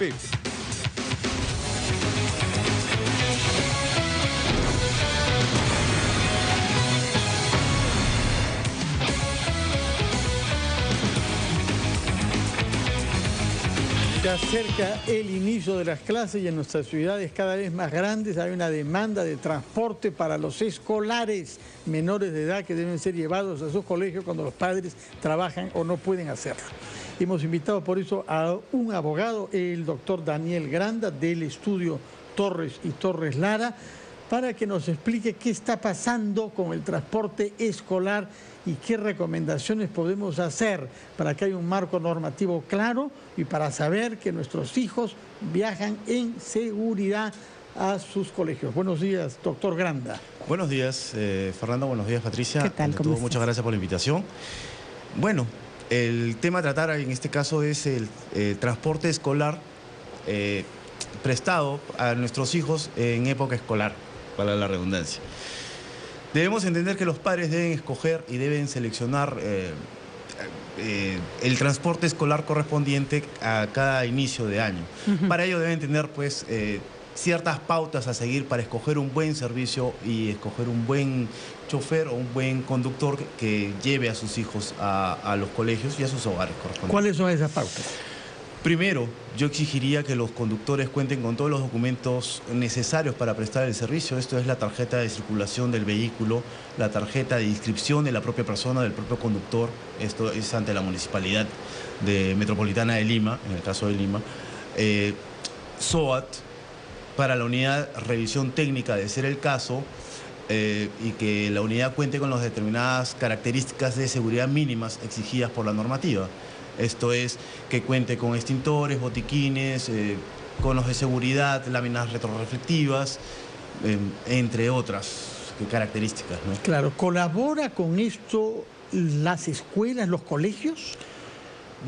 ANAPEP. Se acerca el inicio de las clases y en nuestras ciudades cada vez más grandes hay una demanda de transporte para los escolares menores de edad que deben ser llevados a sus colegios cuando los padres trabajan o no pueden hacerlo. Hemos invitado por eso a un abogado, el doctor Daniel Granda, del estudio Torres y Torres Lara, para que nos explique qué está pasando con el transporte escolar y qué recomendaciones podemos hacer para que haya un marco normativo claro y para saber que nuestros hijos viajan en seguridad a sus colegios. Buenos días, doctor Granda. Buenos días, Fernando. Buenos días, Patricia. ¿Qué tal? ¿Cómo estás? Muchas gracias por la invitación. Bueno, el tema a tratar en este caso es el transporte escolar prestado a nuestros hijos en época escolar, para la redundancia. Debemos entender que los padres deben escoger y deben seleccionar el transporte escolar correspondiente a cada inicio de año. Para ello deben tener pues ciertas pautas a seguir para escoger un buen servicio y escoger un buen chofer o un buen conductor que lleve a sus hijos a los colegios y a sus hogares correspondientes. ¿Cuáles son esas pautas? Primero, yo exigiría que los conductores cuenten con todos los documentos necesarios para prestar el servicio. Esto es la tarjeta de circulación del vehículo, la tarjeta de inscripción de la propia persona, del propio conductor. Esto es ante la Municipalidad Metropolitana de Lima, en el caso de Lima. SOAT, para la unidad revisión técnica de ser el caso, y que la unidad cuente con las determinadas características de seguridad mínimas exigidas por la normativa. Esto es que cuente con extintores, botiquines, conos de seguridad, láminas retroreflectivas, entre otras características, ¿no? Claro, ¿colabora con esto las escuelas, los colegios?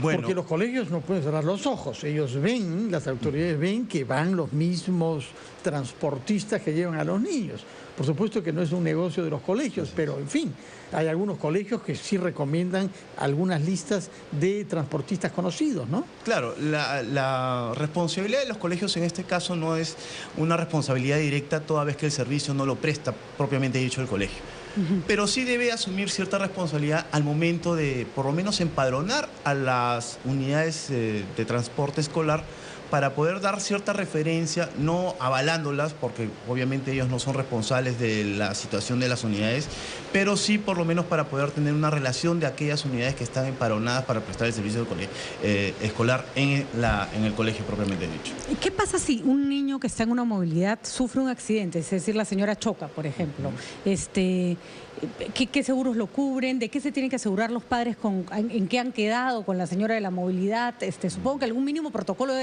Bueno, porque los colegios no pueden cerrar los ojos. Ellos ven, las autoridades ven que van los mismos transportistas que llevan a los niños. Por supuesto que no es un negocio de los colegios, pero en fin, hay algunos colegios que sí recomiendan algunas listas de transportistas conocidos, ¿no? Claro, la responsabilidad de los colegios en este caso no es una responsabilidad directa toda vez que el servicio no lo presta propiamente dicho el colegio. Pero sí debe asumir cierta responsabilidad al momento de, por lo menos, empadronar a las unidades de transporte escolar para poder dar cierta referencia, no avalándolas, porque obviamente ellos no son responsables de la situación de las unidades, pero sí por lo menos para poder tener una relación de aquellas unidades que están empadronadas para prestar el servicio escolar en el colegio propiamente dicho. ¿Qué pasa si un niño que está en una movilidad sufre un accidente? Es decir, la señora choca, por ejemplo. ¿Qué seguros lo cubren? ¿De qué se tienen que asegurar los padres? ¿En qué han quedado con la señora de la movilidad? Supongo que algún mínimo protocolo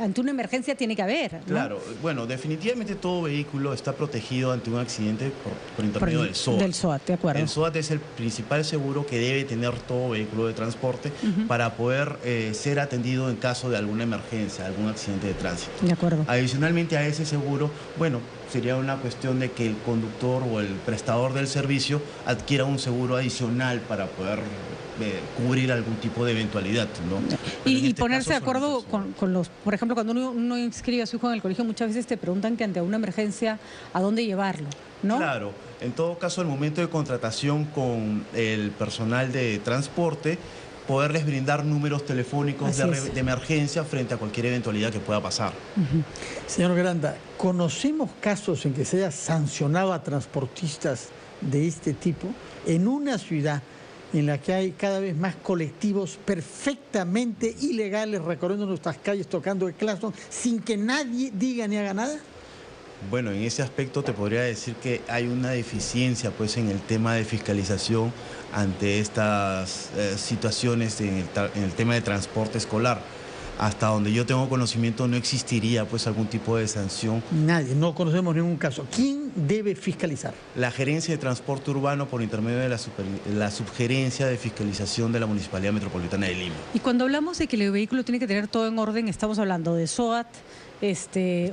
ante una emergencia tiene que haber, ¿no? Claro, bueno, definitivamente todo vehículo está protegido ante un accidente por intermedio del SOAT. Del SOAT, de acuerdo. El SOAT es el principal seguro que debe tener todo vehículo de transporte para poder ser atendido en caso de alguna emergencia, algún accidente de tránsito. De acuerdo. Adicionalmente a ese seguro, bueno, sería una cuestión de que el conductor o el prestador del servicio adquiera un seguro adicional para poder cubrir algún tipo de eventualidad, ¿no? Y ponerse de acuerdo con los, por ejemplo, cuando uno inscribe a su hijo en el colegio, muchas veces te preguntan que ante una emergencia, ¿a dónde llevarlo? ¿No? Claro, en todo caso, al momento de contratación con el personal de transporte, poderles brindar números telefónicos de emergencia frente a cualquier eventualidad que pueda pasar. Señor Granda, ¿conocemos casos en que se haya sancionado a transportistas de este tipo en una ciudad en la que hay cada vez más colectivos perfectamente ilegales recorriendo nuestras calles tocando el claxon sin que nadie diga ni haga nada? Bueno, en ese aspecto te podría decir que hay una deficiencia pues en el tema de fiscalización ante estas situaciones en el tema de transporte escolar. Hasta donde yo tengo conocimiento no existiría pues algún tipo de sanción. Nadie, no conocemos ningún caso. ¿Quién debe fiscalizar? La Gerencia de Transporte Urbano por intermedio de la Subgerencia de Fiscalización de la Municipalidad Metropolitana de Lima. Y cuando hablamos de que el vehículo tiene que tener todo en orden, estamos hablando de SOAT,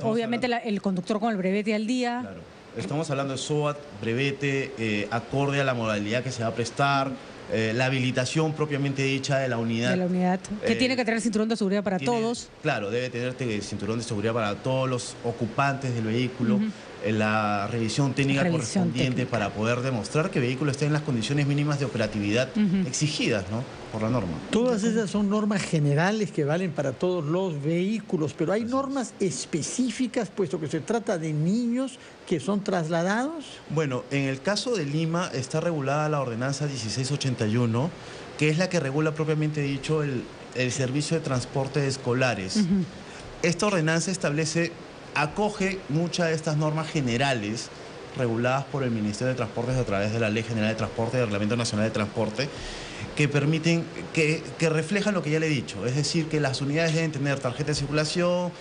obviamente el conductor con el brevete al día. Claro. Estamos hablando de SOAT, brevete, acorde a la modalidad que se va a prestar, la habilitación propiamente dicha de la unidad. De la unidad, que tiene que tener cinturón de seguridad para todos. Claro, debe tener cinturón de seguridad para todos los ocupantes del vehículo. La revisión técnica correspondiente para poder demostrar que el vehículo está en las condiciones mínimas de operatividad exigidas, ¿no?, por la norma. Todas esas son normas generales que valen para todos los vehículos, pero hay normas específicas, puesto que se trata de niños que son trasladados. Bueno, en el caso de Lima está regulada la ordenanza 1681, que es la que regula propiamente dicho el servicio de transporte de escolares. Esta ordenanza acoge muchas de estas normas generales reguladas por el Ministerio de Transportes a través de la Ley General de Transporte y del Reglamento Nacional de Transporte, que permiten, que reflejan lo que ya le he dicho, es decir, que las unidades deben tener tarjeta de circulación,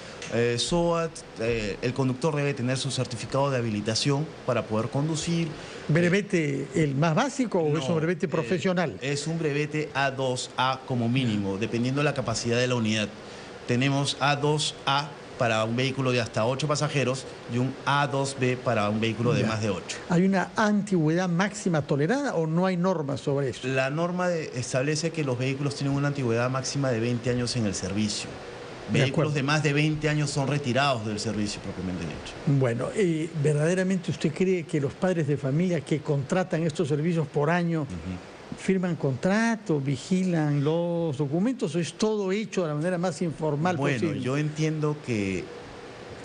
SOAT, el conductor debe tener su certificado de habilitación para poder conducir. ¿Brevete el más básico o es un brevete profesional? Es un brevete A2A como mínimo, dependiendo de la capacidad de la unidad. Tenemos A2A para un vehículo de hasta 8 pasajeros y un A2B para un vehículo de más de 8. ¿Hay una antigüedad máxima tolerada o no hay normas sobre eso? La norma establece que los vehículos tienen una antigüedad máxima de 20 años en el servicio. Vehículos de más de 20 años son retirados del servicio propiamente dicho. Bueno, ¿verdaderamente usted cree que los padres de familia que contratan estos servicios por año firman contratos, vigilan los documentos o es todo hecho de la manera más informal posible? Bueno, yo entiendo que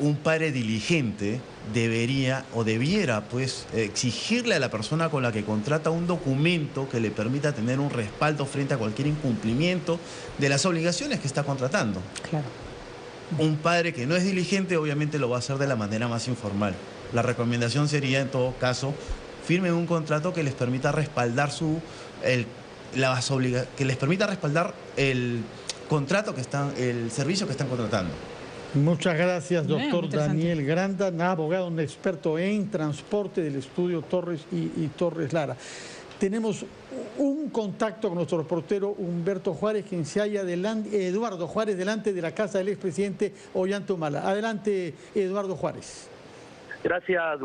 un padre diligente debería o debiera pues exigirle a la persona con la que contrata un documento que le permita tener un respaldo frente a cualquier incumplimiento de las obligaciones que está contratando. Claro. Un padre que no es diligente obviamente lo va a hacer de la manera más informal. La recomendación sería en todo caso firmen un contrato que les permita respaldar el contrato que el servicio que están contratando. Muchas gracias, doctor Daniel Granda, abogado, un experto en transporte del estudio Torres y Torres Lara. Tenemos un contacto con nuestro reportero Humberto Juárez, quien se halla Eduardo Juárez, delante de la casa del expresidente Ollanta Humala. Adelante, Eduardo Juárez. Gracias.